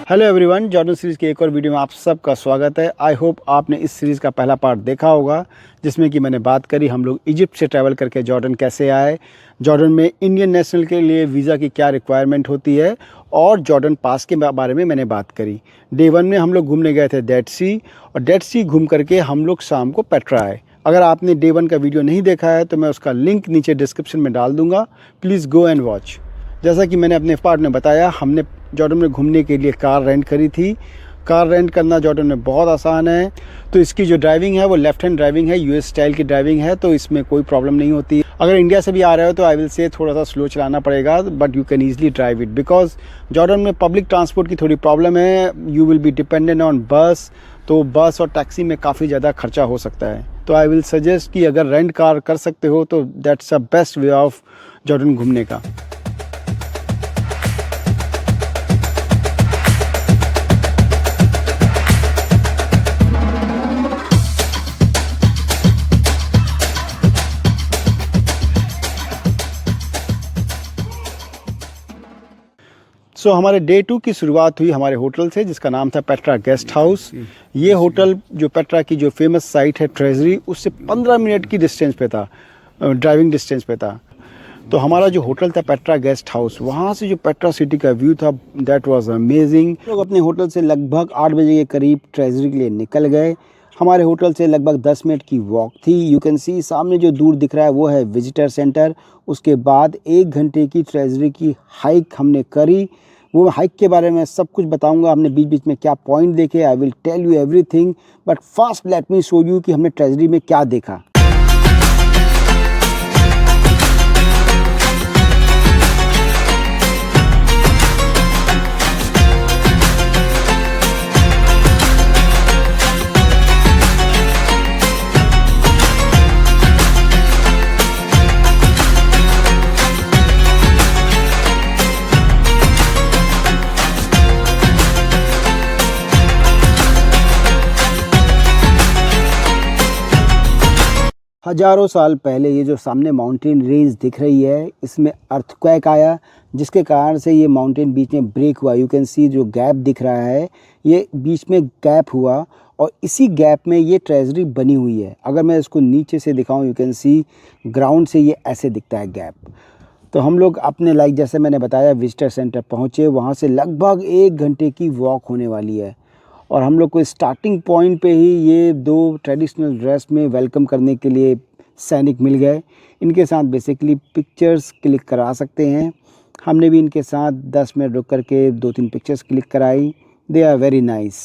Hello everyone, Jordan series की एक और वीडियो में आप सबका स्वागत है। आई होप आपने इस सीरीज़ का पहला पार्ट देखा होगा, जिसमें कि मैंने बात करी हम लोग इजिप्ट से ट्रैवल करके जॉर्डन कैसे आए, जॉर्डन में इंडियन नेशनल के लिए वीज़ा की क्या रिक्वायरमेंट होती है और जॉर्डन पास के बारे में मैंने बात करी। डे 1 में हम लोग घूमने गए थे डेड सी, और डेड सी घूम करके हम लोग शाम को पेट्रा आए। अगर आपने डे 1 का वीडियो नहीं देखा है तो मैं उसका लिंक नीचे डिस्क्रिप्शन में डाल दूँगा, प्लीज़ गो एंड वॉच। जैसा कि मैंने अपने पार्ट में बताया, हमने जॉर्डन में घूमने के लिए कार रेंट करी थी। कार रेंट करना जॉर्डन में बहुत आसान है। तो इसकी जो ड्राइविंग है वो लेफ़्ट हैंड ड्राइविंग है, यूएस स्टाइल की ड्राइविंग है, तो इसमें कोई प्रॉब्लम नहीं होती। अगर इंडिया से भी आ रहे हो तो आई विल से थोड़ा सा स्लो चलाना पड़ेगा, but you can easily drive it, because Jordan में पब्लिक ट्रांसपोर्ट की थोड़ी प्रॉब्लम है। You will be dependent on बस, तो बस और टैक्सी में काफ़ी ज़्यादा खर्चा हो सकता है। तो आई विल सजेस्ट कि अगर रेंट कार कर सकते हो तो that's a best way of Jordan घूमने का। हमारे डे 2 की शुरुआत हुई हमारे होटल से, जिसका नाम था पेट्रा गेस्ट हाउस। ये होटल जो पेट्रा की जो फेमस साइट है ट्रेजरी, उससे 15 मिनट की डिस्टेंस पे था, ड्राइविंग डिस्टेंस पे था। तो हमारा जो होटल था पेट्रा गेस्ट हाउस, वहाँ से जो पेट्रा सिटी का व्यू था दैट वाज अमेजिंग। लोग अपने होटल से लगभग 8 बजे के करीब ट्रेजरी के लिए निकल गए। हमारे होटल से लगभग 10 मिनट की वॉक थी। यू कैन सी सामने जो दूर दिख रहा है वो है विजिटर सेंटर। उसके बाद 1 घंटे की ट्रेजरी की हाइक हमने करी। वो हाइक के बारे में सब कुछ बताऊंगा, हमने बीच बीच में क्या पॉइंट देखे। I will tell you everything, but first let me show you कि हमने ट्रेजरी में क्या देखा। हज़ारों साल पहले ये जो सामने माउंटेन रेंज दिख रही है, इसमें अर्थक्वेक आया, जिसके कारण से ये माउंटेन बीच में ब्रेक हुआ। यू कैन सी जो गैप दिख रहा है, ये बीच में गैप हुआ और इसी गैप में ये ट्रेजरी बनी हुई है। अगर मैं इसको नीचे से दिखाऊं, यू कैन सी ग्राउंड से ये ऐसे दिखता है गैप। तो हम लोग अपने जैसे मैंने बताया विजिटर सेंटर पहुँचे, वहाँ से लगभग 1 घंटे की वॉक होने वाली है। और हम लोग को स्टार्टिंग पॉइंट पे ही ये 2 ट्रेडिशनल ड्रेस में वेलकम करने के लिए सैनिक मिल गए। इनके साथ बेसिकली पिक्चर्स क्लिक करा सकते हैं। हमने भी इनके साथ 10 मिनट रुक करके 2-3 पिक्चर्स क्लिक कराई। They are very nice.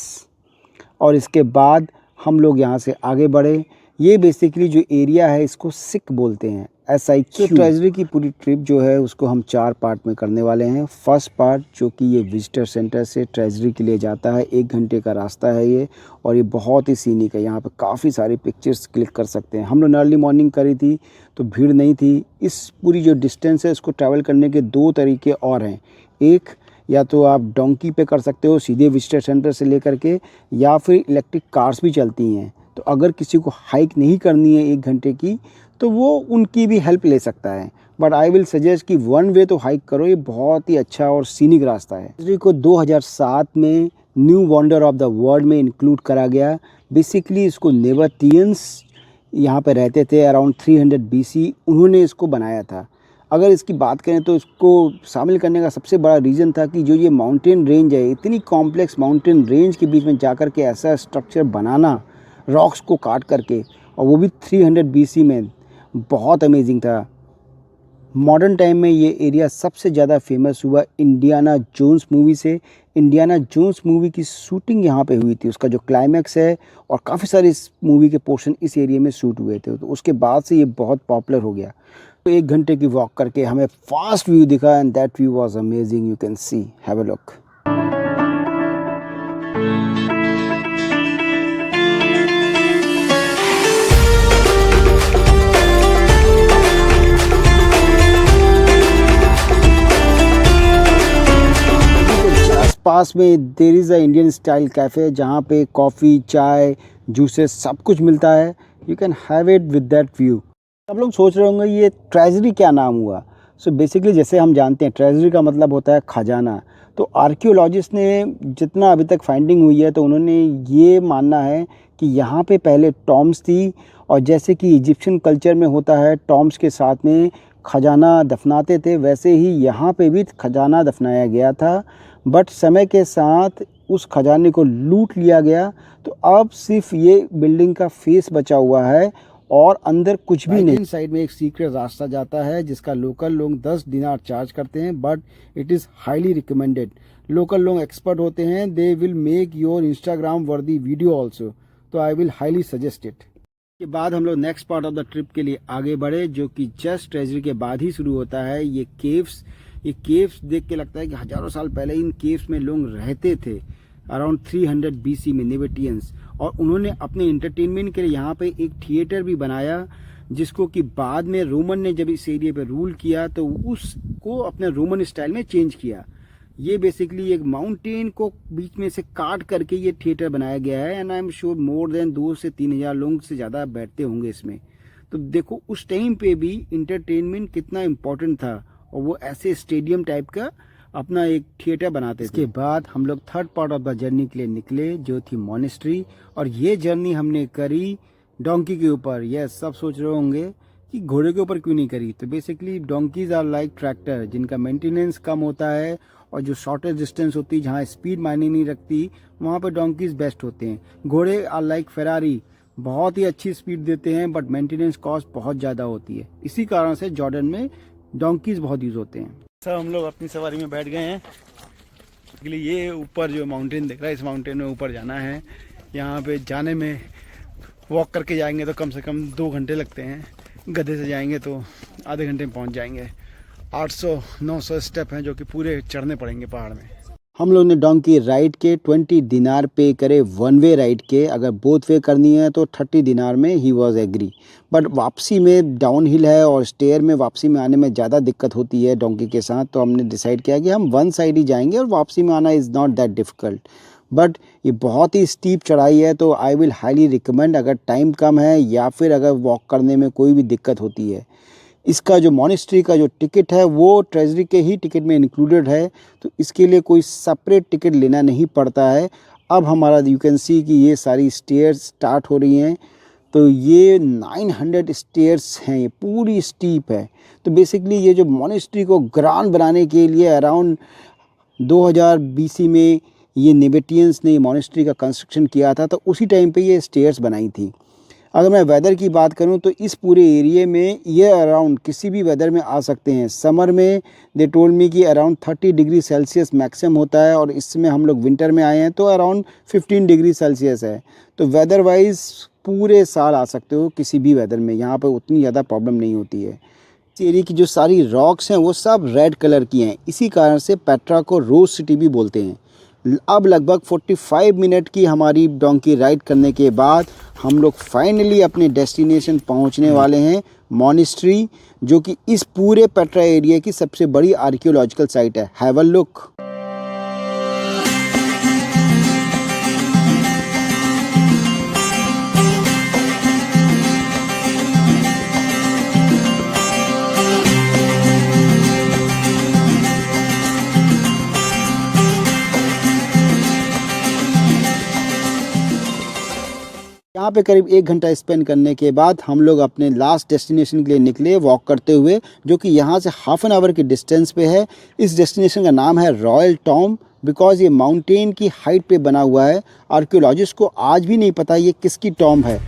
और इसके बाद हम लोग यहाँ से आगे बढ़े। ये बेसिकली जो एरिया है इसको सिक बोलते हैं, SIQ। ट्रेजरी की पूरी ट्रिप जो है उसको हम 4 पार्ट में करने वाले हैं। फर्स्ट पार्ट जो कि ये विजिटर सेंटर से ट्रेजरी के लिए जाता है, 1 घंटे का रास्ता है ये, और ये बहुत ही सीनिक है। यहाँ पे काफ़ी सारी पिक्चर्स क्लिक कर सकते हैं। हम लोग अर्ली मॉर्निंग करी थी तो भीड़ नहीं थी। इस पूरी जो डिस्टेंस है इसको ट्रैवल करने के 2 तरीके और हैं। एक, या तो आप डोंकी पे कर सकते हो सीधे विजिटर सेंटर से लेकर के, या फिर इलेक्ट्रिक कार्स भी चलती हैं। तो अगर किसी को हाइक नहीं करनी है 1 घंटे की तो वो उनकी भी हेल्प ले सकता है, बट आई विल सजेस्ट कि 1 वे तो हाइक करो। ये बहुत ही अच्छा और सीनिक रास्ता है। ट्रेजरी को 2007 में new wonder of the world में इंक्लूड करा गया। बेसिकली इसको नेबाटियंस यहाँ पे रहते थे अराउंड 300 BC, उन्होंने इसको बनाया था। अगर इसकी बात करें तो इसको शामिल करने का सबसे बड़ा रीज़न था कि जो ये माउंटेन रेंज है, इतनी कॉम्प्लेक्स माउंटेन रेंज के बीच में जाकर के ऐसा स्ट्रक्चर बनाना रॉक्स को काट करके, और वो भी 300 BC में, बहुत अमेजिंग था। मॉडर्न टाइम में ये एरिया सबसे ज़्यादा फेमस हुआ इंडियाना जोन्स मूवी से। इंडियाना जोन्स मूवी की शूटिंग यहाँ पे हुई थी, उसका जो क्लाइमैक्स है, और काफ़ी सारे इस मूवी के पोर्शन इस एरिया में शूट हुए थे। तो उसके बाद से ये बहुत पॉपुलर हो गया। तो 1 घंटे की वॉक करके हमें फास्ट व्यू दिखा, and that view was amazing. You can see, have a look. पास में there is a Indian style cafe, जहाँ पे कॉफ़ी, चाय, जूसेस सब कुछ मिलता है। You can have it with that view. सब लोग सोच रहे होंगे ये ट्रेजरी क्या नाम हुआ। सो बेसिकली जैसे हम जानते हैं ट्रेजरी का मतलब होता है खजाना। तो आर्कियोलॉजिस्ट ने जितना अभी तक फाइंडिंग हुई है तो उन्होंने ये मानना है कि यहाँ पे पहले टॉम्स थी, और जैसे कि इजिप्शियन कल्चर में होता है टॉम्स के साथ में खजाना दफनाते थे, वैसे ही यहाँ पे भी खजाना दफनाया गया था। बट समय के साथ उस खजाने को लूट लिया गया। तो अब सिर्फ ये बिल्डिंग का फेस बचा हुआ है और अंदर कुछ भी नहीं। साइड में एक सीक्रेट रास्ता जाता है जिसका लोकल लोग 10 दिनार चार्ज करते हैं, but it is highly recommended. Local लोग एक्सपर्ट होते हैं, they will make your Instagram वर्दी वीडियो ऑल्सो, तो I will highly suggest it. के बाद हम लोग next part of the trip के लिए आगे बढ़े, जो कि जस्ट ट्रेजरी के बाद ही शुरू होता है। ये केव्स देख के लगता है कि हजारों साल पहले इन केव्स में लोग रहते थे, अराउंड 300 BC में नेबेटियंस। और उन्होंने अपने एंटरटेनमेंट के लिए यहाँ पे एक थिएटर भी बनाया, जिसको कि बाद में रोमन ने जब इस एरिया पे रूल किया तो उसको अपने रोमन स्टाइल में चेंज किया। ये बेसिकली एक माउंटेन को बीच में से काट करके ये थिएटर बनाया गया है, and I am sure more than 2 से 3 हज़ार लोग से ज़्यादा बैठते होंगे इसमें। तो देखो उस टाइम पे भी इंटरटेनमेंट कितना इम्पोर्टेंट था, और वो ऐसे स्टेडियम टाइप का अपना एक थिएटर बनाते थे। इसके बाद हम लोग third part of the journey के लिए निकले, जो थी मॉनेस्ट्री। और ये जर्नी हमने करी डोंकी के ऊपर। यस, सब सोच रहे होंगे कि घोड़े के ऊपर क्यों नहीं करी। तो basically donkeys are like tractor, जिनका मेंटेनेंस कम होता है, और जो शॉर्टेज डिस्टेंस होती है जहाँ स्पीड मायने नहीं रखती, वहाँ पे डोंकीज बेस्ट होते हैं। घोड़े आर लाइक फेरारी, बहुत ही अच्छी स्पीड देते हैं, बट मेंटेनेंस कॉस्ट बहुत ज़्यादा होती है। इसी कारण से जॉर्डन में डोंकीज बहुत यूज़ होते हैं। सब हम लोग अपनी सवारी में बैठ गए हैं। ये ऊपर जो माउंटेन दिख रहा है, इस माउंटेन में ऊपर जाना है। यहाँ पे जाने में वॉक करके जाएंगे तो कम से कम 2 घंटे लगते हैं, गधे से जाएंगे तो आधे घंटे में पहुँच जाएंगे। 800-900 स्टेप हैं जो कि पूरे चढ़ने पड़ेंगे पहाड़ में। हम लोग ने डोंकी राइड के 20 दिनार पे करे वन वे राइड के। अगर बोथ वे करनी है तो 30 दिनार में ही वॉज एग्री। बट वापसी में डाउन हिल है और स्टेयर में वापसी में आने में ज़्यादा दिक्कत होती है डोंकी के साथ, तो हमने डिसाइड किया कि हम वन साइड ही जाएंगे और वापसी में आना is not that difficult. But ये बहुत ही स्टीप चढ़ाई है, तो आई विल हाईली रिकमेंड अगर टाइम कम है या फिर अगर वॉक करने में कोई भी दिक्कत होती है। इसका जो मॉनेस्ट्री का जो टिकट है वो ट्रेजरी के ही टिकट में इंक्लूडेड है, तो इसके लिए कोई सेपरेट टिकट लेना नहीं पड़ता है। अब हमारा यू कैन सी कि ये सारी स्टेयर्स स्टार्ट हो रही हैं। तो ये 900 स्टेयर्स हैं, ये पूरी स्टीप है। तो बेसिकली ये जो मॉनेस्ट्री को ग्रांड बनाने के लिए अराउंड 2000 BC में ये नेबेटियंस ने मॉनेस्ट्री का कंस्ट्रक्शन किया था, तो उसी टाइम पे ये स्टेयर्स बनाई थी। अगर मैं वेदर की बात करूं तो इस पूरे एरिया में ये अराउंड किसी भी वेदर में आ सकते हैं। समर में दे टोल्ड मी कि अराउंड 30 डिग्री सेल्सियस मैक्सिमम होता है, और इसमें हम लोग विंटर में आए हैं तो अराउंड 15 डिग्री सेल्सियस है। तो वेदर वाइज पूरे साल आ सकते हो किसी भी वेदर में, यहाँ पर उतनी ज़्यादा प्रॉब्लम नहीं होती है। इस एरिया की जो सारी रॉक्स हैं वो सब रेड कलर की हैं, इसी कारण से पेट्रा को रोज सिटी भी बोलते हैं। अब लगभग 45 मिनट की हमारी डोंकी राइड करने के बाद हम लोग फाइनली अपने डेस्टिनेशन पहुंचने वाले हैं, मॉनेस्ट्री, जो कि इस पूरे पेट्रा एरिया की सबसे बड़ी आर्कियोलॉजिकल साइट है। Have a look. यहाँ पे करीब 1 घंटा स्पेंड करने के बाद हम लोग अपने लास्ट डेस्टिनेशन के लिए निकले वॉक करते हुए, जो कि यहाँ से हाफ एन आवर के डिस्टेंस पे है। इस डेस्टिनेशन का नाम है रॉयल टॉम, बिकॉज ये माउंटेन की हाइट पे बना हुआ है। आर्कियोलॉजिस्ट को आज भी नहीं पता ये किसकी टॉम है।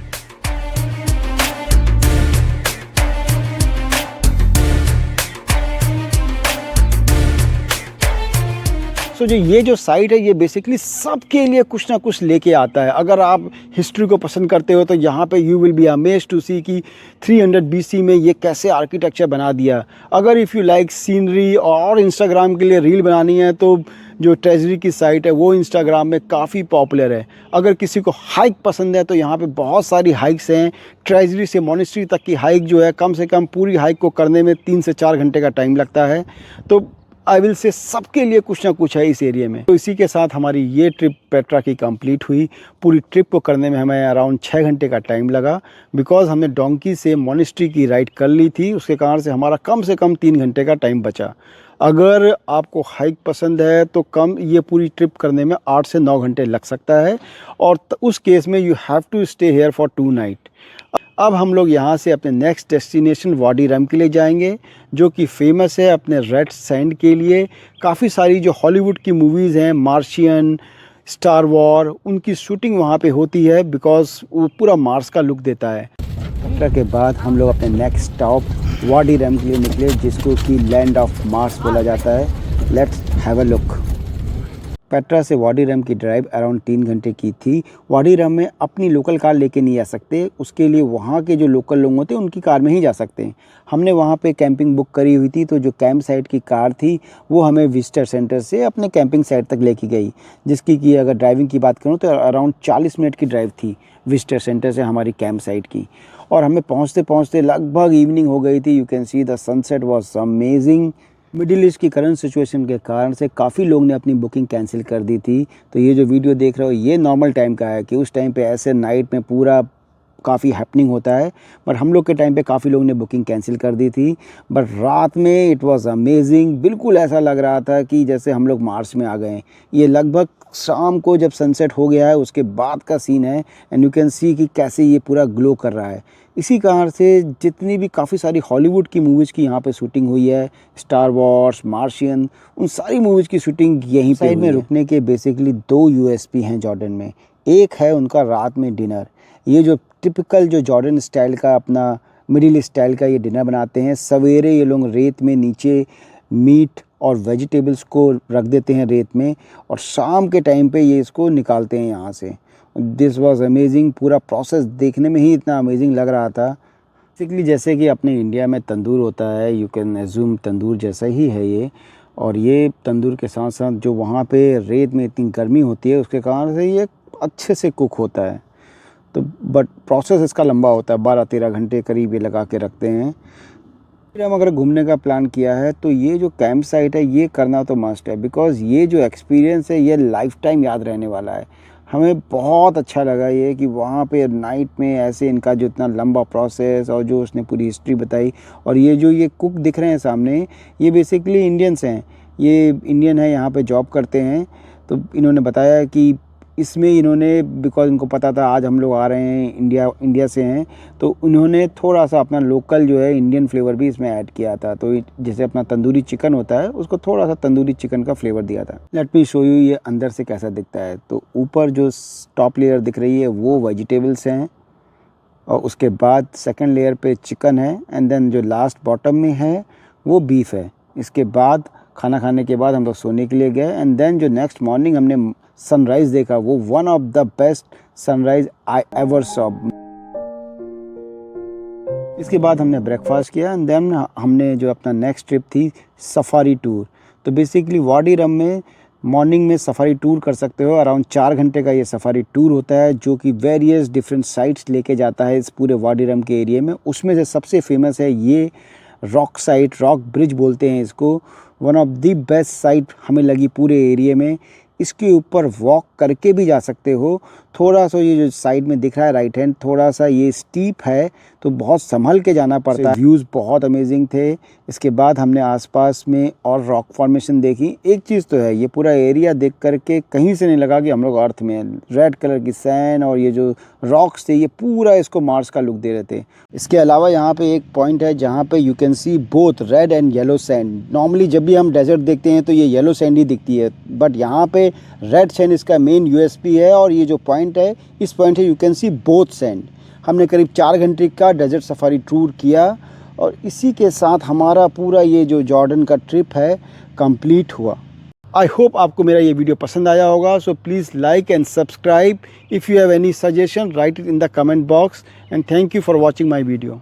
सो जो ये जो साइट है ये बेसिकली सबके लिए कुछ ना कुछ लेके आता है। अगर आप हिस्ट्री को पसंद करते हो तो यहाँ पे you will be amazed to see कि 300 BC में ये कैसे आर्किटेक्चर बना दिया। अगर इफ़ यू लाइक सीनरी और इंस्टाग्राम के लिए रील बनानी है तो जो ट्रेजरी की साइट है वो इंस्टाग्राम में काफ़ी पॉपुलर है। अगर किसी को हाइक पसंद है तो यहाँ पे बहुत सारी हाइक्स हैं। ट्रेजरी से मॉनेस्ट्री तक की हाइक जो है कम से कम पूरी हाइक को करने में 3 से 4 घंटे का टाइम लगता है। तो आई विल से सबके लिए कुछ ना कुछ है इस एरिया में। तो इसी के साथ हमारी ये ट्रिप पेट्रा की कंप्लीट हुई। पूरी ट्रिप को करने में हमें अराउंड 6 घंटे का टाइम लगा, बिकॉज हमने डोंकी से मॉनेस्ट्री की राइड कर ली थी। उसके कारण से हमारा कम से कम 3 घंटे का टाइम बचा। अगर आपको हाइक पसंद है तो कम ये पूरी ट्रिप करने में 8 से 9 घंटे लग सकता है, और उस केस में you have to stay here for 2 night. अब हम लोग यहाँ से अपने नेक्स्ट डेस्टिनेशन वाडी रम के लिए जाएंगे, जो कि फेमस है अपने रेड सैंड के लिए। काफ़ी सारी जो हॉलीवुड की मूवीज़ हैं, मार्शियन, स्टार वॉर, उनकी शूटिंग वहाँ पे होती है, बिकॉज वो पूरा मार्स का लुक देता है। पेट्रा के बाद हम लोग अपने नेक्स्ट स्टॉप वाडी रम के लिए निकले, जिसको कि लैंड ऑफ मार्स बोला जाता है। Let's have a look. Petra से वाडी रम की ड्राइव अराउंड 3 घंटे की थी। वाडी रम में अपनी लोकल कार लेके नहीं आ सकते, उसके लिए वहाँ के जो लोकल लोग होते हैं उनकी कार में ही जा सकते हैं। हमने वहाँ पे कैंपिंग बुक करी हुई थी, तो जो कैंप साइट की कार थी वो हमें विजिटर सेंटर से अपने कैंपिंग साइट तक लेके गई, जिसकी कि अगर ड्राइविंग की बात करूँ तो अराउंड 40 मिनट की ड्राइव थी विजिटर सेंटर से हमारी कैंप साइट की। और हमें पहुँचते पहुँचते लगभग इवनिंग हो गई थी। You can see the sunset was amazing. Middle east की करंट सिचुएशन के कारण से काफ़ी लोग ने अपनी बुकिंग कैंसिल कर दी थी। तो ये जो वीडियो देख रहे हो ये नॉर्मल टाइम का है, कि उस टाइम पे ऐसे नाइट में पूरा काफ़ी हैपनिंग होता है, बट हम लोग के टाइम पे काफ़ी लोग ने बुकिंग कैंसिल कर दी थी। बट रात में इट वाज अमेजिंग। बिल्कुल ऐसा लग रहा था कि जैसे हम लोग मार्स में आ गए हैं। ये लगभग शाम को जब सनसेट हो गया है उसके बाद का सीन है, एंड यू कैन सी कि कैसे ये पूरा ग्लो कर रहा है। इसी कारण से जितनी भी काफ़ी सारी हॉलीवुड की मूवीज़ की यहाँ पे शूटिंग हुई है, स्टार वॉर्स, मार्शियन, उन सारी मूवीज़ की शूटिंग यहीं पे साइड में रुकने के बेसिकली 2 यूएसपी हैं जॉर्डन में। एक है उनका रात में डिनर। ये जो टिपिकल जो जॉर्डन स्टाइल का, अपना मिडिल स्टाइल का ये डिनर बनाते हैं। सवेरे ये लोग रेत में नीचे मीट और वेजिटेबल्स को रख देते हैं रेत में, और शाम के टाइम पे ये इसको निकालते हैं यहाँ से। This was amazing. पूरा प्रोसेस देखने में ही इतना अमेजिंग लग रहा था। बेसिकली जैसे कि अपने इंडिया में तंदूर होता है, यू कैन एज्यूम तंदूर जैसा ही है ये। और ये तंदूर के साथ साथ जो वहाँ पे रेत में इतनी गर्मी होती है उसके कारण से ये अच्छे से कुक होता है। तो बट प्रोसेस इसका लंबा होता है, 12-13 घंटे करीब ये लगा के रखते हैं। फिर हम अगर घूमने का प्लान किया है तो ये जो कैंप साइट है ये करना तो मस्ट है, बिकॉज़ ये जो एक्सपीरियंस है ये लाइफ टाइम याद रहने वाला है। हमें बहुत अच्छा लगा ये कि वहाँ पे नाइट में ऐसे इनका जो इतना लंबा प्रोसेस और जो उसने पूरी हिस्ट्री बताई। और ये जो ये कुक दिख रहे हैं सामने, ये बेसिकली इंडियंस हैं। ये इंडियन है, यहाँ पे जॉब करते हैं। तो इन्होंने बताया कि इसमें इन्होंने, बिकॉज़ इनको पता था आज हम लोग आ रहे हैं, इंडिया से हैं, तो उन्होंने थोड़ा सा अपना लोकल जो है इंडियन फ्लेवर भी इसमें ऐड किया था। तो जैसे अपना तंदूरी चिकन होता है उसको थोड़ा सा तंदूरी चिकन का फ्लेवर दिया था। लेट मी शो यू ये अंदर से कैसा दिखता है। तो ऊपर जो टॉप लेयर दिख रही है वो वेजिटेबल्स हैं, और उसके बाद सेकंड लेयर पे चिकन है, एंड देन जो लास्ट बॉटम में है वो बीफ है। इसके बाद खाना खाने के बाद हम लोग सोने के लिए गए, एंड देन जो नेक्स्ट मॉर्निंग हमने सनराइज़ देखा वो one of the best sunrise I ever saw. इसके बाद हमने ब्रेकफास्ट किया, एंड देन हमने जो अपना नेक्स्ट ट्रिप थी सफारी टूर। तो बेसिकली वाडी रम में मॉर्निंग में सफारी टूर कर सकते हो। अराउंड 4 घंटे का ये सफारी टूर होता है, जो कि वेरियस डिफरेंट साइट्स लेके जाता है इस पूरे वाडी रम के एरिया में। उसमें से सबसे फेमस है ये रॉक साइट, रॉक ब्रिज बोलते हैं इसको। One of the best site हमें लगी पूरे एरिया में। इसके ऊपर वॉक करके भी जा सकते हो। थोड़ा सा ये जो साइड में दिख रहा है राइट हैंड, थोड़ा सा ये स्टीप है, तो बहुत संभल के जाना पड़ता है। व्यूज़ बहुत अमेजिंग थे। इसके बाद हमने आसपास में और रॉक फॉर्मेशन देखी। एक चीज़ तो है, ये पूरा एरिया देख करके कहीं से नहीं लगा कि हम लोग अर्थ में हैं। रेड कलर की सैंड और ये जो रॉक्स थे ये पूरा इसको मार्स का लुक दे रहे थे। इसके अलावा यहाँ पे एक पॉइंट है जहाँ पे you can C both red and yellow sand. Normally जब भी हम डेजर्ट देखते हैं तो ये येलो सैंड ही दिखती है, बट यहाँ पे रेड सैंड इसका मेन यूएसपी है। और ये जो पॉइंट है, इस पॉइंट से you can C both sand. हमने करीब 4 घंटे का डेजर्ट सफारी टूर किया, और इसी के साथ हमारा पूरा ये जो जॉर्डन का ट्रिप है कंप्लीट हुआ। आई होप आपको मेरा ये वीडियो पसंद आया होगा। So please like and subscribe. If you have any suggestion, right it in the comment box, and thank you for watching my video.